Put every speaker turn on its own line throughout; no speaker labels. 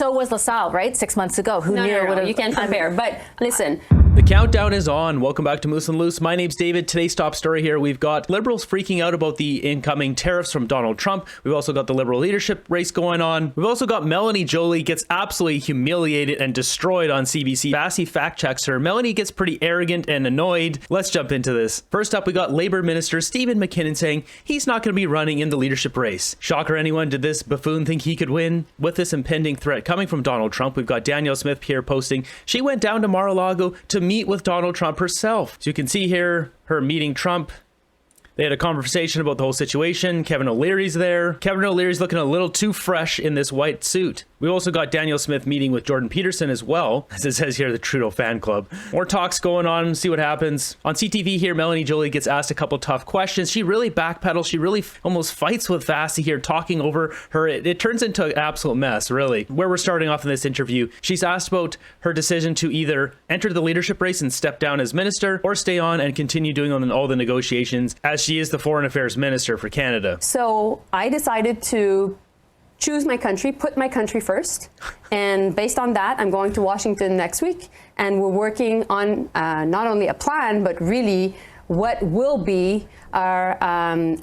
so was LaSalle, right? 6 months ago. Who knew it would have...
You can't compare. But listen.
The countdown is on. Welcome back to Moose and Loose. My name's David. Today's top story here. We've got Liberals freaking out about the incoming tariffs from Donald Trump. We've also got the Liberal leadership race going on. We've also got Melanie Joly gets absolutely humiliated and destroyed on CBC. Vassy fact checks her. Melanie gets pretty arrogant and annoyed. Let's jump into this. First up, we got Labour Minister Stephen McKinnon saying he's not going to be running in the leadership race. Shocker anyone? Did this buffoon think he could win? With this impending threat coming from Donald Trump, we've got Danielle Smith here posting she went down to Mar-a-Lago to meet with Donald Trump herself. So you can see here her meeting Trump. They had a conversation about the whole situation. Kevin O'Leary's there. Kevin O'Leary's looking a little too fresh in this white suit. We also got Danielle Smith meeting with Jordan Peterson as well, as it says here, the Trudeau fan club. More talks going on, see what happens. On CTV here, Melanie Joly gets asked a couple tough questions. She really backpedals. She really almost fights with Vassy here, talking over her. It turns into an absolute mess, really. Where we're starting off in this interview, she's asked about her decision to either enter the leadership race and step down as minister, or stay on and continue doing all the negotiations, as she is the Foreign Affairs Minister for Canada.
So I decided to choose my country, put my country first. And based on that, I'm going to Washington next week. And we're working on not only a plan, but really what will be our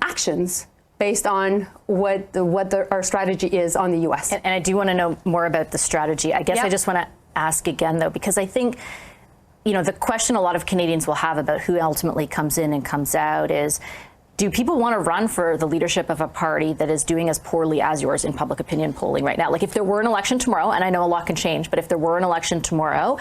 actions based on what our strategy is on the U.S.
And I do want to know more about the strategy. I guess I just want to ask again, though, because I think, you know, the question a lot of Canadians will have about who ultimately comes in and comes out is, do people want to run for the leadership of a party that is doing as poorly as yours in public opinion polling right now? Like, if there were an election tomorrow, and I know a lot can change, but if there were an election tomorrow,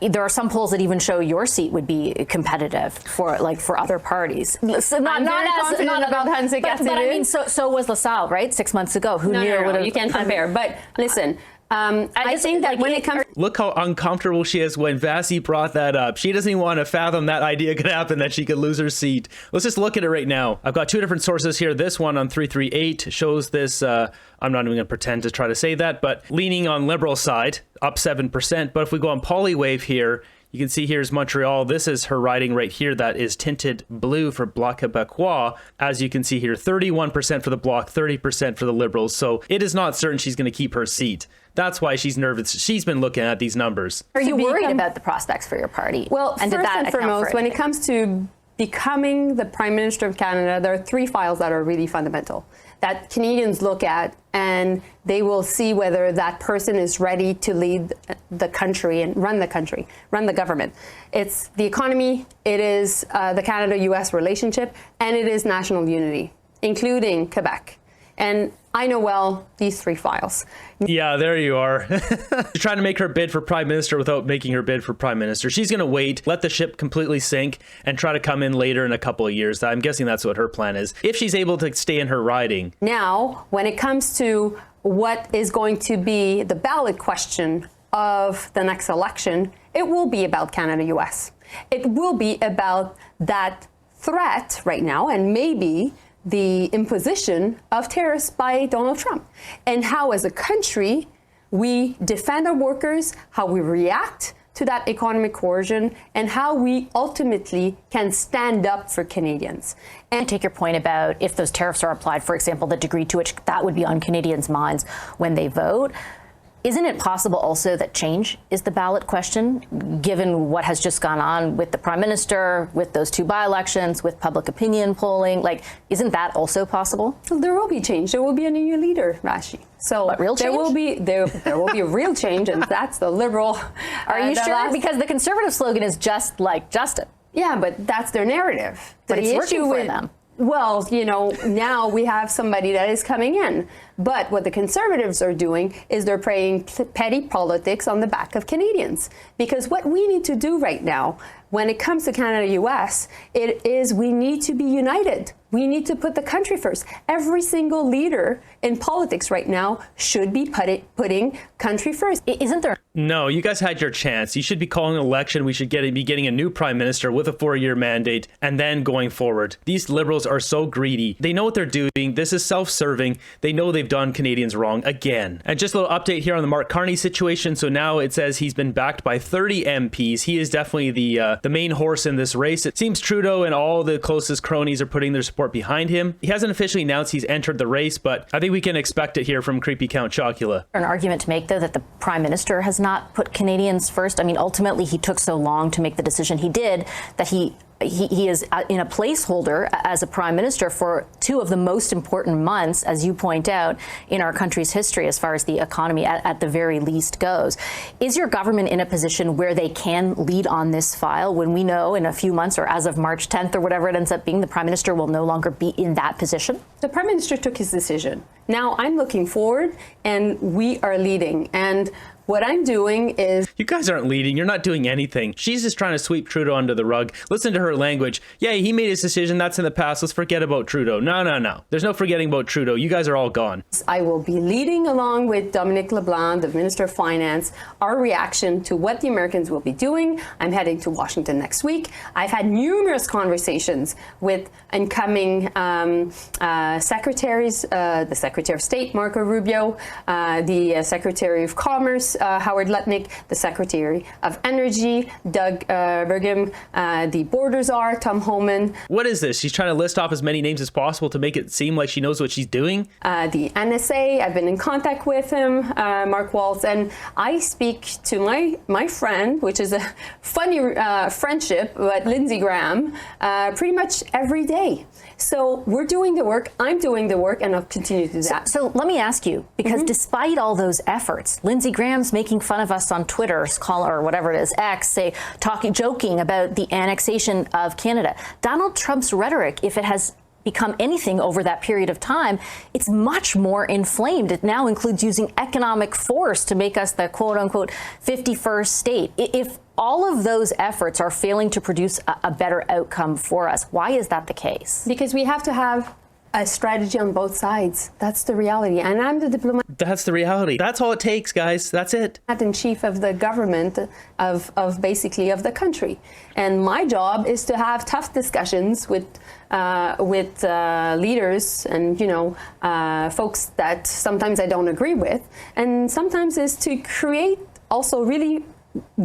there are some polls that even show your seat would be competitive for other parties.
So not about Hansik,
but I mean, so was LaSalle, right? 6 months ago. Who knew it would have...
You can't compare. But listen, I think that when it comes...
Look how uncomfortable she is when Vassy brought that up. She doesn't even want to fathom that idea could happen, that she could lose her seat. Let's just look at it right now. I've got two different sources here. This one on 338 shows this, I'm not even going to pretend to try to say that, but leaning on Liberal side, up 7%. But if we go on Polywave here, you can see here's Montreal. This is her riding right here that is tinted blue for Bloc Québécois. As you can see here, 31% for the Bloc, 30% for the Liberals. So it is not certain she's going to keep her seat. That's why she's nervous. She's been looking at these numbers.
Are you worried about the prospects for your party?
Well, and first and foremost, when it comes to becoming the Prime Minister of Canada, there are three files that are really fundamental that Canadians look at, and they will see whether that person is ready to lead the country and run the government. It's the economy, it is the Canada-US relationship, and it is national unity, including Cpac. And I know well these three files.
Yeah, there you are. You're trying to make her bid for Prime Minister without making her bid for Prime Minister. She's going to wait, let the ship completely sink, and try to come in later in a couple of years. I'm guessing that's what her plan is, if she's able to stay in her riding.
Now, when it comes to what is going to be the ballot question of the next election, it will be about Canada-US. It will be about that threat right now, and maybe the imposition of tariffs by Donald Trump, and how as a country we defend our workers, how we react to that economic coercion, and how we ultimately can stand up for Canadians.
And I take your point about if those tariffs are applied, for example, the degree to which that would be on Canadians' minds when they vote. Isn't it possible also that change is the ballot question, given what has just gone on with the Prime Minister, with those two by-elections, with public opinion polling? Like, isn't that also possible?
So there will be change. There will be a new leader, Rashi. So
what, real change?
There will be a real change, and that's the Liberal.
Are you sure? Because the Conservative slogan is just like Justin.
Yeah, but that's their narrative.
But it's working for them.
Well, you know, now we have somebody that is coming in. But what the Conservatives are doing is they're playing petty politics on the back of Canadians. Because what we need to do right now, when it comes to Canada-US, it is we need to be united. We need to put the country first. Every single leader in politics right now should be putting country first.
Isn't there?
No, you guys had your chance. You should be calling an election. We should be getting a new prime minister with a 4-year mandate, and then going forward. These Liberals are so greedy. They know what they're doing. This is self-serving. They know they've they've done Canadians wrong again. And just a little update here on the Mark Carney situation. So now it says he's been backed by 30 MPs. He is definitely the main horse in this race. It seems Trudeau and all the closest cronies are putting their support behind him. He hasn't officially announced he's entered the race, but I think we can expect it here from Creepy Count Chocula.
An argument to make, though, that the Prime Minister has not put Canadians first. I mean, ultimately, he took so long to make the decision he did that he is in a placeholder as a prime minister for two of the most important months, as you point out, in our country's history as far as the economy at the very least goes. Is your government in a position where they can lead on this file when we know in a few months, or as of March 10th or whatever it ends up being, the prime minister will no longer be in that position?
The prime minister took his decision. Now I'm looking forward, and we are leading. And what I'm doing is...
You guys aren't leading. You're not doing anything. She's just trying to sweep Trudeau under the rug. Listen to her language. Yeah, he made his decision. That's in the past. Let's forget about Trudeau. No. There's no forgetting about Trudeau. You guys are all gone.
I will be leading along with Dominic LeBlanc, the Minister of Finance, our reaction to what the Americans will be doing. I'm heading to Washington next week. I've had numerous conversations with incoming secretaries, the Secretary of State, Marco Rubio, the Secretary of Commerce, Howard Lutnick, the Secretary of Energy, Doug Burgum, the border czar, Tom Homan.
What is this? She's trying to list off as many names as possible to make it seem like she knows what she's doing?
The NSA, I've been in contact with him, Mark Waltz, and I speak to my friend, which is a funny friendship, but Lindsey Graham, pretty much every day. So we're doing the work, I'm doing the work, and I'll continue to do that.
So let me ask you, because despite all those efforts, Lindsey Graham's making fun of us on Twitter, or whatever it is, X, joking about the annexation of Canada. Donald Trump's rhetoric, if it has become anything over that period of time, it's much more inflamed. It now includes using economic force to make us the quote-unquote 51st state. If all of those efforts are failing to produce a better outcome for us, why is that the case?
Because we have to have a strategy on both sides. That's the reality. And I'm the diplomat.
That's the reality. That's all it takes, guys. That's it.
In chief of the government of the country. And my job is to have tough discussions with leaders and, folks that sometimes I don't agree with. And sometimes is to create also really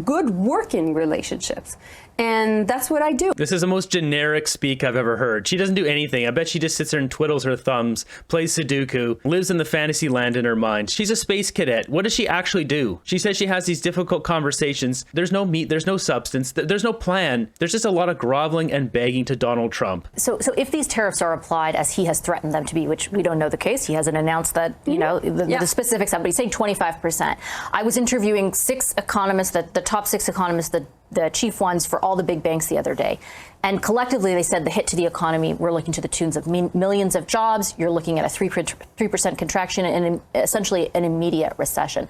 good working relationships. And that's what I do.
This is the most generic speak I've ever heard. She doesn't do anything. I bet she just sits there and twiddles her thumbs, plays Sudoku, lives in the fantasy land in her mind. She's a space cadet. What does she actually do? She says she has these difficult conversations. There's no meat, there's no substance, there's no plan. There's just a lot of groveling and begging to Donald Trump.
So if these tariffs are applied as he has threatened them to be, which we don't know the case, he hasn't announced that, the specifics of it, but he's saying 25%. I was interviewing 6 economists, the top 6 economists, the chief ones for all the big banks the other day. And collectively, they said the hit to the economy, we're looking to the tunes of millions of jobs. You're looking at a 3% contraction and essentially an immediate recession.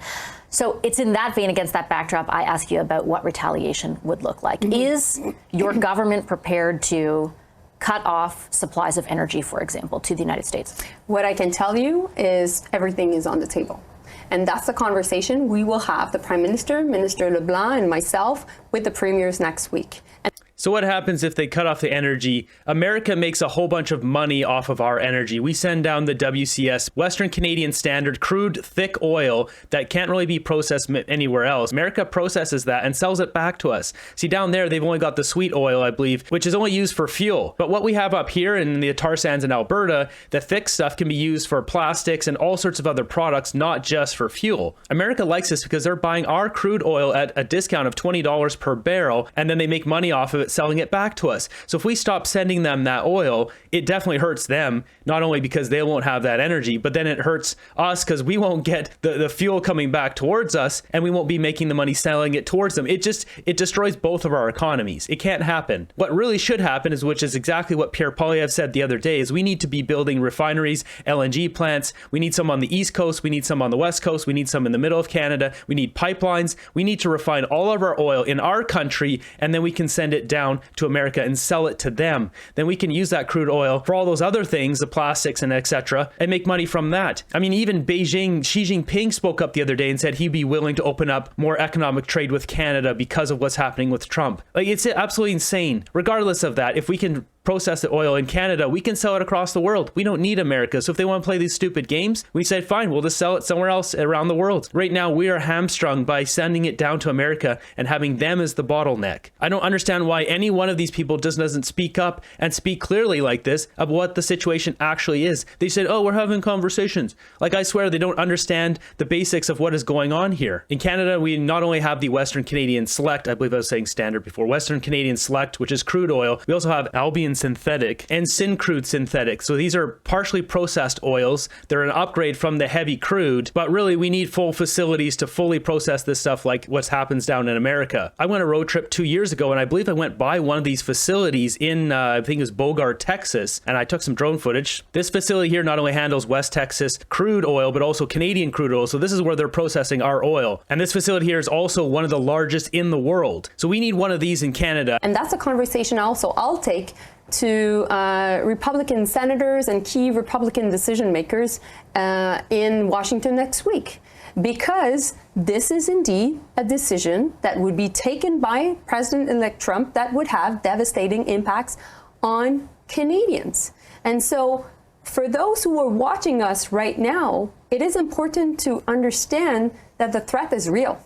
So it's in that vein, against that backdrop, I ask you about what retaliation would look like. Is your government prepared to cut off supplies of energy, for example, to the United States?
What I can tell you is everything is on the table. And that's the conversation we will have, the Prime Minister, Minister LeBlanc, and myself, with the premiers next week.
So what happens if they cut off the energy? America makes a whole bunch of money off of our energy. We send down the WCS, Western Canadian Standard crude thick oil that can't really be processed anywhere else. America processes that and sells it back to us. See, down there, they've only got the sweet oil, I believe, which is only used for fuel. But what we have up here in the tar sands in Alberta, the thick stuff can be used for plastics and all sorts of other products, not just for fuel. America likes this because they're buying our crude oil at a discount of $20 per barrel, and then they make money off of it selling it back to us. So if we stop sending them that oil, it definitely hurts them, not only because they won't have that energy, but then it hurts us because we won't get the fuel coming back towards us, and we won't be making the money selling it towards them. It destroys both of our economies. It can't happen. What really should happen is, which is exactly what Pierre Poilievre said the other day, is we need to be building refineries, LNG plants. We need some on the East Coast. We need some on the West Coast. We need some in the middle of Canada. We need pipelines. We need to refine all of our oil in our country, and then we can send it down to America and sell it to them. Then we can use that crude oil for all those other things, the plastics and etc., and make money from that. I mean, even Beijing, Xi Jinping spoke up the other day and said he'd be willing to open up more economic trade with Canada because of what's happening with Trump. Like, it's absolutely insane. Regardless of that, if we can process the oil in Canada, we can sell it across the world. We don't need America. So if they want to play these stupid games, we said, fine, we'll just sell it somewhere else around the world. Right now, we are hamstrung by sending it down to America and having them as the bottleneck. I don't understand why any one of these people just doesn't speak up and speak clearly like this of what the situation actually is. They said, oh, we're having conversations. Like, I swear they don't understand the basics of what is going on here. In Canada, we not only have the Western Canadian Select, I believe I was saying standard before, Western Canadian Select, which is crude oil. We also have Albion Synthetic and Syncrude Synthetic. So these are partially processed oils. They're an upgrade from the heavy crude, but really we need full facilities to fully process this stuff like what happens down in America. I went a road trip 2 years ago and I believe I went by one of these facilities in, I think it was Bogart, Texas, and I took some drone footage. This facility here not only handles West Texas crude oil, but also Canadian crude oil. So this is where they're processing our oil. And this facility here is also one of the largest in the world. So we need one of these in Canada.
And that's a conversation also I'll take to Republican senators and key Republican decision makers in Washington next week. Because this is indeed a decision that would be taken by President-elect Trump that would have devastating impacts on Canadians. And so for those who are watching us right now, it is important to understand that the threat is real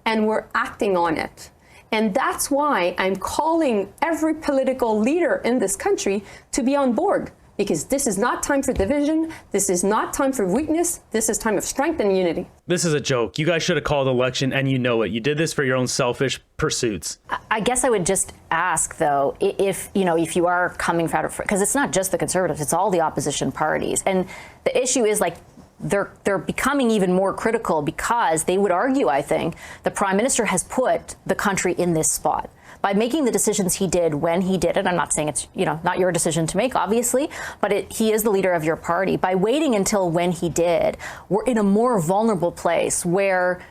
and we're acting on it. And that's why I'm calling every political leader in this country to be on board, because this is not time for division. This is not time for weakness. This is time of strength and unity.
This is a joke. You guys should have called election and you know it. You did this for your own selfish pursuits.
I guess I would just ask, though, if you are coming out of, because it's not just the Conservatives, it's all the opposition parties. And the issue is, like, they're becoming even more critical because they would argue, I think, the Prime Minister has put the country in this spot by making the decisions he did when he did it. I'm not saying it's, not your decision to make, obviously, but he is the leader of your party. By waiting until when he did, we're in a more vulnerable place where,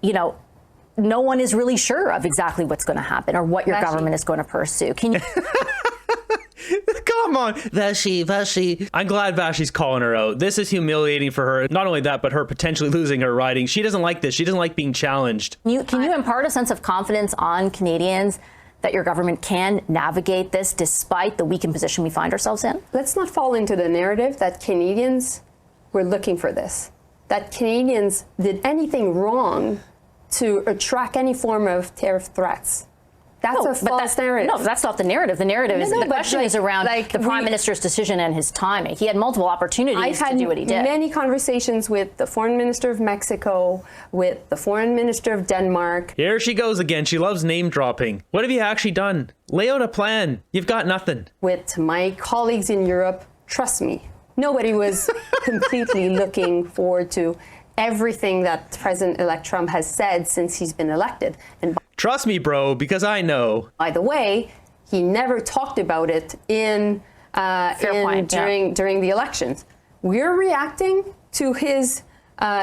no one is really sure of exactly what's going to happen or what your government is going to pursue. Can you...
Come on, Vashi. I'm glad Vashi's calling her out. This is humiliating for her. Not only that, but her potentially losing her riding. She doesn't like this. She doesn't like being challenged.
Can you impart a sense of confidence on Canadians that your government can navigate this despite the weakened position we find ourselves in?
Let's not fall into the narrative that Canadians were looking for this, that Canadians did anything wrong to attract any form of tariff threats. That's a false narrative.
No, that's not the narrative. The narrative is, the question is around the Prime Minister's decision and his timing. He had multiple opportunities to do what he did.
I've had many conversations with the Foreign Minister of Mexico, with the Foreign Minister of Denmark.
Here she goes again. She loves name dropping. What have you actually done? Lay out a plan. You've got nothing.
With my colleagues in Europe, trust me, nobody was completely looking forward to everything that President-elect Trump has said since he's been elected. And
trust me, bro, because I know.
By the way, he never talked about it during the elections. We're reacting to his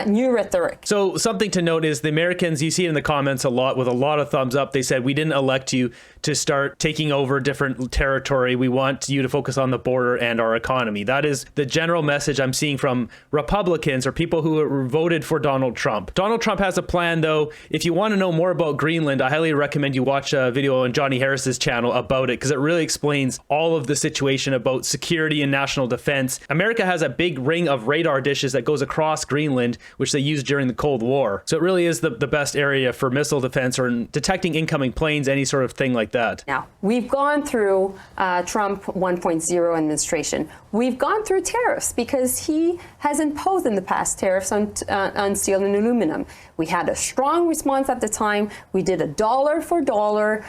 new rhetoric.
So something to note is the Americans, you see it in the comments a lot with a lot of thumbs up. They said, we didn't elect you to start taking over different territory. We want you to focus on the border and our economy. That is the general message I'm seeing from Republicans or people who voted for Donald Trump. Donald Trump has a plan, though. If you want to know more about Greenland, I highly recommend you watch a video on Johnny Harris's channel about it, because it really explains all of the situation about security and national defense. America has a big ring of radar dishes that goes across Greenland, which they used during the Cold War. So it really is the best area for missile defense or detecting incoming planes, any sort of thing like that.
Now, we've gone through Trump 1.0 administration. We've gone through tariffs because he has imposed in the past tariffs on steel and aluminum. We had a strong response at the time. We did a dollar for dollar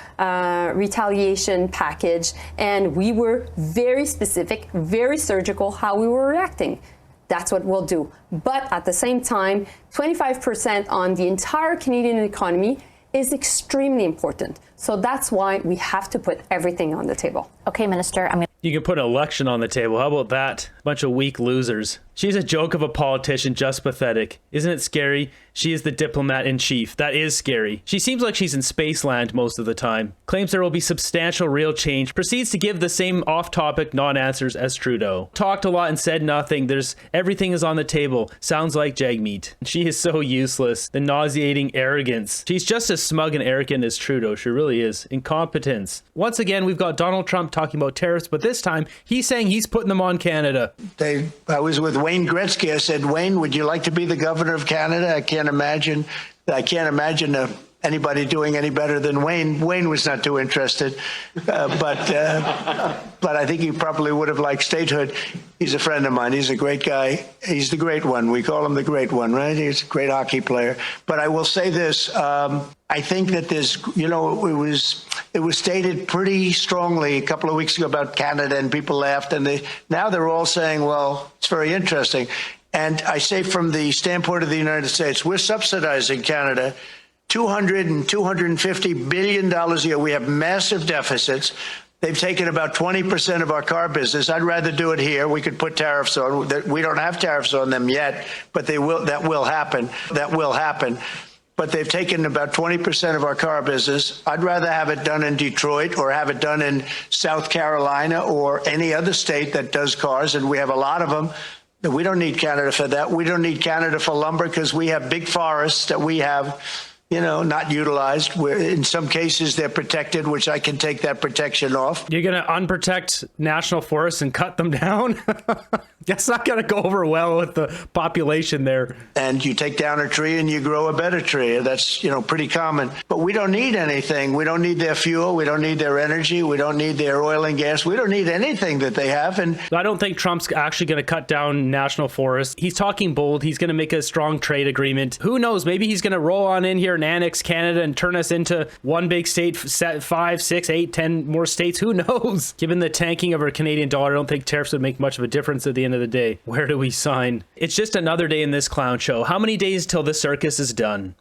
retaliation package, and we were very specific, very surgical how we were reacting. That's what we'll do. But at the same time, 25% on the entire Canadian economy is extremely important. So that's why we have to put everything on the table.
Okay, Minister,
You can put an election on the table. How about that? A bunch of weak losers. She's a joke of a politician, just pathetic. Isn't it scary? She is the diplomat in chief. That is scary. She seems like she's in Spaceland most of the time. Claims there will be substantial real change. Proceeds to give the same off-topic non-answers as Trudeau. Talked a lot and said nothing. Everything is on the table. Sounds like Jagmeet. She is so useless. The nauseating arrogance. She's just as smug and arrogant as Trudeau. She really is. Incompetence. Once again, we've got Donald Trump talking about tariffs, but this time he's saying he's putting them on Canada.
I was with Wayne Gretzky. I said, Wayne, would you like to be the governor of Canada? I can't imagine anybody doing any better than Wayne. Wayne was not too interested, but I think he probably would have liked statehood. He's a friend of mine. He's a great guy. He's the great one. We call him the great one, right? He's a great hockey player. But I will say this. I think that there's, it was stated pretty strongly a couple of weeks ago about Canada, and people laughed, and now they're all saying, well, it's very interesting. And I say from the standpoint of the United States, we're subsidizing Canada $200 and $250 billion a year. We have massive deficits. They've taken about 20% of our car business. I'd rather do it here. We could put tariffs on. We don't have tariffs on them yet, but they will. That will happen. That will happen. But they've taken about 20% of our car business. I'd rather have it done in Detroit or have it done in South Carolina or any other state that does cars, and we have a lot of them. We don't need Canada for that. We don't need Canada for lumber because we have big forests that we have, not utilized. Where in some cases they're protected, which I can take that protection off.
You're going to unprotect national forests and cut them down? That's not going to go over well with the population there.
And you take down a tree and you grow a better tree. That's, pretty common. But we don't need anything. We don't need their fuel. We don't need their energy. We don't need their oil and gas. We don't need anything that they have. And
I don't think Trump's actually going to cut down national forests. He's talking bold. He's going to make a strong trade agreement. Who knows? Maybe he's going to roll on in here and annex Canada and turn us into one big state, 5, 6, 8, 10 more states. Who knows? Given the tanking of our Canadian dollar, I don't think tariffs would make much of a difference at the end of the day. Where do we sign? It's just another day in this clown show. How many days till the circus is done?